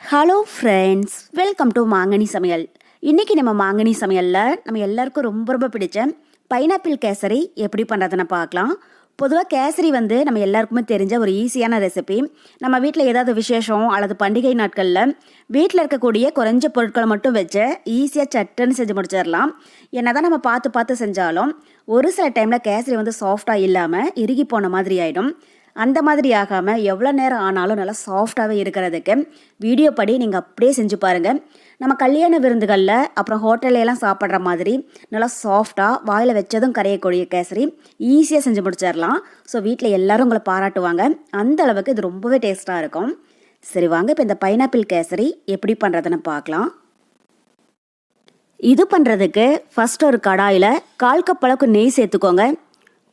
Hello friends, welcome to மாங்கனி சமையல். இன்றைக்கி நம்ம மாங்கனி சமையலில் நம்ம எல்லாருக்கும் ரொம்ப ரொம்ப பிடிச்ச பைனாப்பிள் கேசரி எப்படி பண்ணுறதுன்னு பார்க்கலாம். பொதுவாக கேசரி நம்ம எல்லாருக்குமே தெரிஞ்ச ஒரு ஈஸியான ரெசிபி. நம்ம வீட்டில் ஏதாவது விசேஷம் அல்லது பண்டிகை நாட்களில் வீட்டில் இருக்கக்கூடிய குறைஞ்ச பொருட்களை மட்டும் வச்சு ஈஸியாக சட்டுன்னு செஞ்சு முடிச்சிடலாம். என்ன தான் நம்ம பார்த்து பார்த்து செஞ்சாலும் ஒரு சில டைமில் கேசரி சாஃப்டாக இல்லாமல் இறுகி போன மாதிரி ஆகிடும். அந்த மாதிரி ஆகாமல் எவ்வளோ நேரம் ஆனாலும் நல்லா சாஃப்டாகவே இருக்கிறதுக்கு வீடியோ படி நீங்கள் அப்படியே செஞ்சு பாருங்கள். நம்ம கல்யாண விருந்துகளில் அப்புறம் ஹோட்டல்லாம் சாப்பிட்ற மாதிரி நல்லா சாஃப்டாக வாயில் வச்சதும் கரையக்கூடிய கேசரி ஈஸியாக செஞ்சு முடிச்சிடலாம். ஸோ வீட்டில் எல்லோரும் உங்களை பாராட்டுவாங்க. அந்த அளவுக்கு இது ரொம்பவே டேஸ்ட்டாக இருக்கும். சரி வாங்க, இப்போ இந்த பைனாப்பிள் கேசரி எப்படி பண்ணுறதுன்னு பார்க்கலாம். இது பண்ணுறதுக்கு ஃபஸ்ட் ஒரு கடாயில் 1/4 கப் அளவுக்கு நெய் சேர்த்துக்கோங்க.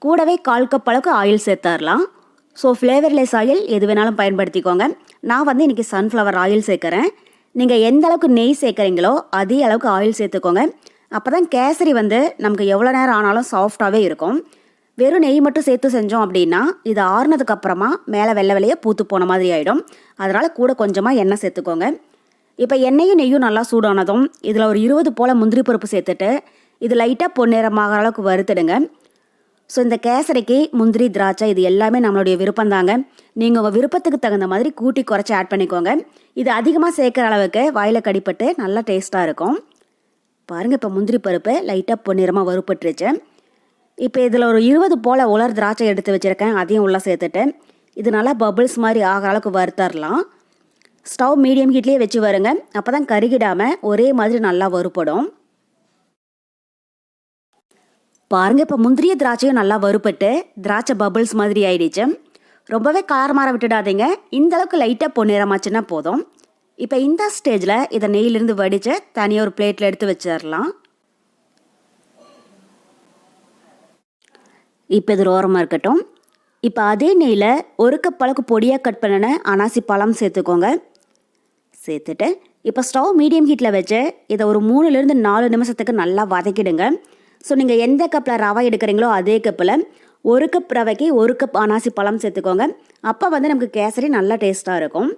கூடவே 1/4 கப் அளவுக்கு ஆயில் சேர்த்துடலாம். ஸோ ஃப்ளேவர்லெஸ் ஆயில் எது வேணாலும் பயன்படுத்திக்கோங்க. நான் இன்றைக்கி சன்ஃப்ளவர் ஆயில் சேர்க்குறேன். நீங்கள் எந்த அளவுக்கு நெய் சேர்க்குறீங்களோ அதே அளவுக்கு ஆயில் சேர்த்துக்கோங்க. அப்போ தான் கேசரி நமக்கு எவ்வளோ நேரம் ஆனாலும் சாஃப்டாகவே இருக்கும். வெறும் நெய் மட்டும் சேர்த்து செஞ்சோம் அப்படின்னா இது ஆறுனதுக்கப்புறமா மேலே வெள்ளை வெள்ளையே பூத்து போன மாதிரி ஆகிடும். அதனால் கூட கொஞ்சமாக எண்ணெய் சேர்த்துக்கோங்க. இப்போ எண்ணெயும் நெய்யும் நல்லா சூடானதும் இதில் ஒரு 20 போல் முந்திரி பருப்பு சேர்த்துட்டு இது லைட்டாக பொன்னிறமாகிற அளவுக்கு வறுத்துடுங்க. ஸோ இந்த கேசரிக்கு முந்திரி திராட்சை இது எல்லாமே நம்மளுடைய விருப்பம் தாங்க. நீங்கள் உங்கள் விருப்பத்துக்கு தகுந்த மாதிரி கூட்டி குறைச்சி ஆட் பண்ணிக்கோங்க. இது அதிகமாக சேர்க்குற அளவுக்கு வாயில் கடிப்பட்டு நல்லா டேஸ்ட்டாக இருக்கும். பாருங்கள், இப்போ முந்திரி பருப்பு லைட்டாக பொன்னிறமாக வறுப்பட்டுருச்சு. இப்போ இதில் ஒரு 20 போல் உலர் திராட்சை எடுத்து வச்சுருக்கேன். அதையும் உள்ளே சேர்த்துட்டு இது நல்லா பபிள்ஸ் மாதிரி ஆகிற அளவுக்கு வறுத்தரலாம். ஸ்டவ் மீடியம் ஹீட்லேயே வச்சு வருங்க. அப்போ தான் கருகிடாமல் ஒரே மாதிரி நல்லா வறுப்படும். பாருங்கள், இப்போ முந்திரிய திராட்சையும் நல்லா வறுப்பட்டு திராட்சை பபிள்ஸ் மாதிரி ஆயிடுச்சு. ரொம்பவே காரமாற விட்டுடாதீங்க. இந்த அளவுக்கு லைட்டாக பொன்னிறமாச்சுன்னா போதும். இப்போ இந்த ஸ்டேஜில் இதை நெய்யிலிருந்து வடித்து தனியாக ஒரு பிளேட்டில் எடுத்து வச்சிடலாம். இப்போ இது ஓரமாக இருக்கட்டும். இப்போ அதே நெய்யில் 1 கப் அளவுக்கு பொடியாக கட் பண்ணின அனாசி பழம் சேர்த்துக்கோங்க. சேர்த்துட்டு இப்போ ஸ்டவ் மீடியம் ஹீட்டில் வச்சு இதை ஒரு 3-4 நிமிஷத்துக்கு நல்லா வதக்கிடுங்க. ஸோ நீங்கள் எந்த கப்பில் ரவை எடுக்கிறீங்களோ அதே கப்பில் 1 கப் ரவைக்கு 1 கப் அனாசி பழம் சேர்த்துக்கோங்க. அப்போ நமக்கு கேசரி நல்லா டேஸ்ட்டாக இருக்கும்.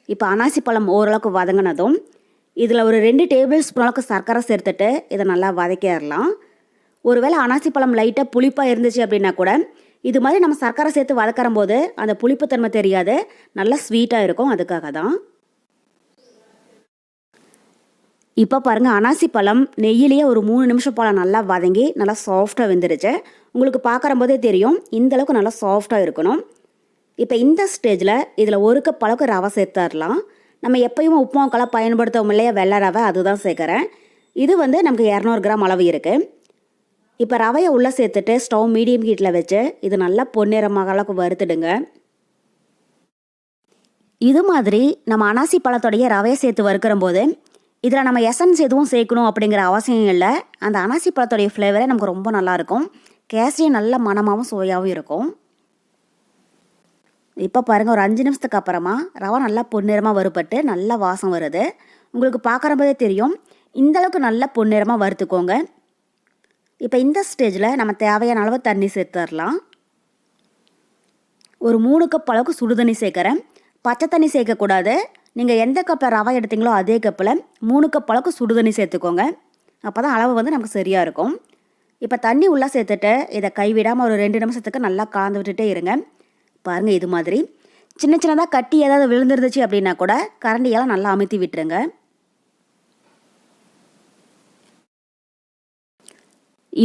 இப்போ அனாசி பழம் ஓரளவுக்கு வதங்கினதும் இதில் ஒரு 2 டேபிள் ஸ்பூன் அளவுக்கு சர்க்கரை சேர்த்துட்டு இதை நல்லா வதக்கிடலாம். ஒருவேளை அனாசி பழம் லைட்டாக புளிப்பாக இருந்துச்சு அப்படின்னா கூட இது மாதிரி நம்ம சர்க்கரை சேர்த்து வதக்கிற போது அந்த புளிப்புத்தன்மை தெரியாது, நல்லா ஸ்வீட்டாக இருக்கும். அதுக்காக தான். இப்போ பாருங்கள், அனாசி பழம் நெய்யிலேயே ஒரு 3 நிமிஷம் போல் நல்லா வதங்கி நல்லா சாஃப்டாக வெந்துருச்சு. உங்களுக்கு பார்க்குற போதே தெரியும் இந்தளவுக்கு நல்லா சாஃப்டாக இருக்கணும். இப்போ இந்த ஸ்டேஜில் இதில் 1 கப் அளவுக்கு ரவை சேர்த்துடலாம். நம்ம எப்பயும் உப்புமாவுக்கெல்லாம் பயன்படுத்தவும் இல்லையா வெள்ளை ரவை, அதுதான் சேர்க்குறேன். இது நமக்கு 200 கிராம் அளவு இருக்குது. இப்போ ரவையை உள்ளே சேர்த்துட்டு ஸ்டவ் மீடியம் ஹீட்டில் வச்சு இது நல்லா பொன்னிறமாக அளவுக்கு வறுத்துடுங்க. இது மாதிரி நம்ம அனாசி பழத்தோடைய ரவையை சேர்த்து வறுக்கிற போது இதில் நம்ம எசன்ஸ் எதுவும் சேர்க்கணும் அப்படிங்கிற அவசியம் இல்லை. அந்த அனாசி பழத்தோடைய ஃப்ளேவரே நமக்கு ரொம்ப நல்லாயிருக்கும். கேசரியும் நல்ல மணமாகவும் சுவையாகவும் இருக்கும். இப்போ பாருங்கள், ஒரு 5 நிமிஷத்துக்கு அப்புறமா ரவை நல்லா பொன்னிறமாக வறுப்பட்டு நல்லா வாசம் வருது. உங்களுக்கு பார்க்குற போதே தெரியும் இந்தளவுக்கு நல்லா பொன்னிறமாக வறுத்துக்கோங்க. இப்போ இந்த ஸ்டேஜில் நம்ம தேவையான அளவு தண்ணி சேர்த்துடலாம். ஒரு 3 கப் அளவுக்கு சுடு தண்ணி சேர்க்குறேன். பச்சை தண்ணி சேர்க்கக்கூடாது. நீங்கள் எந்த கப்பில் ரவை எடுத்தீங்களோ அதே கப்பில் 3 கப் அளவுக்கு சுடு தண்ணி சேர்த்துக்கோங்க. அப்போ தான் அளவு நமக்கு சரியாக இருக்கும். இப்போ தண்ணி உள்ளே சேர்த்துட்டு இதை கைவிடாமல் ஒரு 2 நிமிஷத்துக்கு நல்லா கலந்து விட்டுட்டே இருங்க. பாருங்கள், இது மாதிரி சின்ன சின்னதாக கட்டி ஏதாவது விழுந்துருந்துச்சு அப்படின்னா கூட கரண்டியெல்லாம் நல்லா அமுத்தி விட்டுருங்க.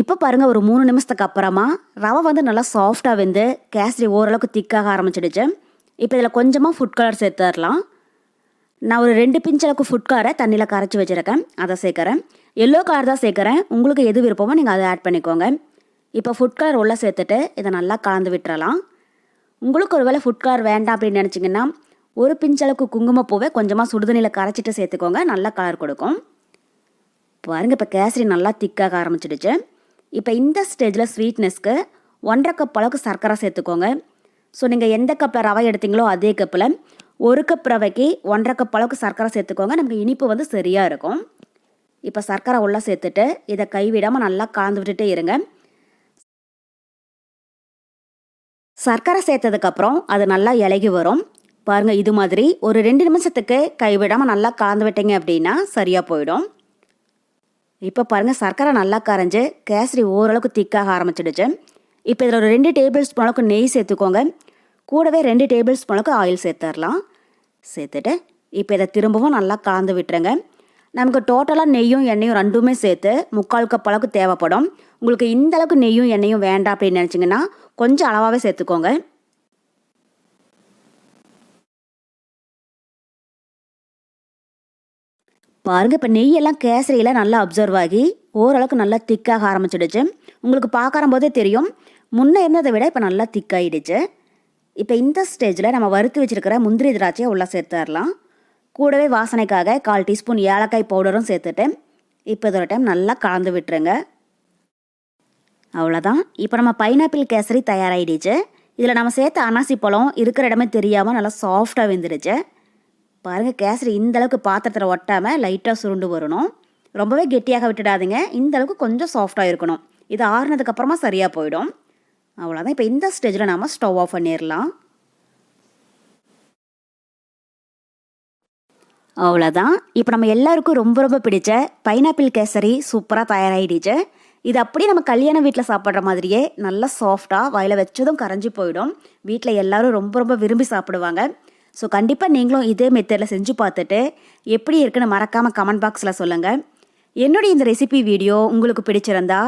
இப்போ பாருங்கள், ஒரு 3 நிமிஷத்துக்கு அப்புறமா ரவை நல்லா சாஃப்டாக வெந்து கேசரி ஓரளவுக்கு திக்காக ஆரம்பிச்சிடுச்சு. இப்போ இதில் கொஞ்சமாக ஃபுட் கலர் சேர்த்துடலாம். நான் ஒரு 2 பிஞ்ச் அளவுக்கு ஃபுட் கலரை தண்ணியில் கரைச்சி வச்சுருக்கேன், அதை சேர்க்குறேன். எல்லோ கலர் தான் சேர்க்குறேன். உங்களுக்கு எது விருப்பமோ நீங்கள் அதை ஆட் பண்ணிக்கோங்க. இப்போ ஃபுட் கலர் உள்ளே சேர்த்துட்டு இதை நல்லா கலந்து விட்டுறலாம். உங்களுக்கு ஒரு வேளை ஃபுட் கலர் வேண்டாம் அப்படின்னு நினச்சிங்கன்னா 1 பிஞ்ச் அளவுக்கு குங்குமப்பூவை கொஞ்சமாக சுடுதண்ணியில் கரைச்சிட்டு சேர்த்துக்கோங்க, நல்லா கலர் கொடுக்கும். பாருங்கள், இப்போ கேசரி நல்லா திக்காக ஆரம்பிச்சிடுச்சு. இப்போ இந்த ஸ்டேஜில் ஸ்வீட்னஸ்க்கு 1.5 கப் அளவுக்கு சர்க்கரை சேர்த்துக்கோங்க. ஸோ நீங்கள் எந்த கப்பில் ரவை எடுத்தீங்களோ அதே கப்பில் 1 கப் ரவைக்கு 1.5 கப் அளவுக்கு சர்க்கரை சேர்த்துக்கோங்க. நமக்கு இனிப்பு சரியாக இருக்கும். இப்போ சர்க்கரை உள்ளே சேர்த்துட்டு இதை கைவிடாமல் நல்லா கலந்து விட்டுட்டே இருங்க. சர்க்கரை சேர்த்ததுக்கப்புறம் அது நல்லா இலகி வரும். பாருங்கள், இது மாதிரி ஒரு 2 நிமிஷத்துக்கு கைவிடாமல் நல்லா கலந்து விட்டீங்க அப்படின்னா சரியாக போயிடும். இப்போ பாருங்கள், சர்க்கரை நல்லா கரைஞ்சி கேசரி ஓரளவுக்கு திக்காக ஆரம்பிச்சிடுச்சு. இப்போ இதில் ஒரு 2 டேபிள் ஸ்பூன் அளவுக்கு நெய் சேர்த்துக்கோங்க. கூடவே 2 டேபிள் ஸ்பூன் அளவுக்கு ஆயில் சேர்த்துடலாம். சேர்த்துட்டு இப்போ இதை திரும்பவும் நல்லா கலந்து விட்டுருங்க. நமக்கு டோட்டலாக நெய்யும் எண்ணெயும் ரெண்டுமே சேர்த்து 3/4 கப் அளவுக்கு தேவைப்படும். உங்களுக்கு இந்த அளவுக்கு நெய்யும் எண்ணெயும் வேண்டாம் அப்படின்னு நினச்சிங்கன்னா கொஞ்சம் அளவாகவே சேர்த்துக்கோங்க. பாருங்கள், இப்போ நெய்யெல்லாம் கேசரியில் நல்லா அப்சர்வ் ஆகி ஓரளவுக்கு நல்லா திக்காக ஆரம்பிச்சிடுச்சு. உங்களுக்கு பார்க்கற போதே தெரியும், முன்னே இருந்ததை விட இப்போ நல்லா திக்காயிடுச்சு. இப்போ இந்த ஸ்டேஜில் நம்ம வறுத்து வச்சுருக்கிற முந்திரி திராட்சையை உள்ளே சேர்த்துடலாம். கூடவே வாசனைக்காக 1/4 டீஸ்பூன் ஏலக்காய் பவுடரும் சேர்த்துட்டு இப்போ இதோட டைம் நல்லா கலந்து விட்டுருங்க. அவ்வளோதான், இப்போ நம்ம பைனாப்பிள் கேசரி தயாராகிடுச்சு. இதில் நம்ம சேர்த்த அனாசி பழம் இருக்கிற இடமே தெரியாமல் நல்லா சாஃப்டாக வெந்துடுச்சு. பாருங்கள், கேசரி இந்தளவுக்கு பாத்திரத்தில் ஒட்டாமல் லைட்டாக சுருண்டு வரணும். ரொம்பவே கெட்டியாக விட்டுடாதீங்க, இந்தளவுக்கு கொஞ்சம் சாஃப்டாக இருக்கணும். இது ஆறுனதுக்கப்புறமா சரியாக போயிடும். அவ்வளோதான், இப்போ இந்த ஸ்டேஜில் நாம் ஸ்டவ் ஆஃப் பண்ணிடலாம். அவ்வளோதான், இப்போ நம்ம எல்லாருக்கும் ரொம்ப ரொம்ப பிடிச்ச பைனாப்பிள் கேசரி சூப்பராக தயாராகிடுச்சு. இது அப்படியே நம்ம கல்யாண வீட்டில் சாப்பிட்ற மாதிரியே நல்லா சாஃப்டாக வாயில் வச்சதும் கரைஞ்சி போயிடும். வீட்டில் எல்லோரும் ரொம்ப ரொம்ப விரும்பி சாப்பிடுவாங்க. ஸோ கண்டிப்பாக நீங்களும் இதே மெத்தடில் செஞ்சு பார்த்துட்டு எப்படி இருக்குன்னு மறக்காமல் கமெண்ட் பாக்ஸில் சொல்லுங்கள். என்னுடைய இந்த ரெசிபி வீடியோ உங்களுக்கு பிடிச்சிருந்தா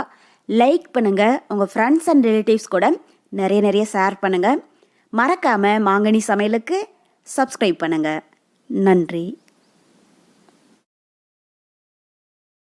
லைக் பண்ணுங்கள். உங்கள் ஃப்ரெண்ட்ஸ் அண்ட் ரிலேட்டிவ்ஸ் கூட நிறைய ஷேர் பண்ணுங்கள். மறக்காமல் மாங்கனி சமையலுக்கு சப்ஸ்கிரைப் பண்ணுங்கள். நன்றி.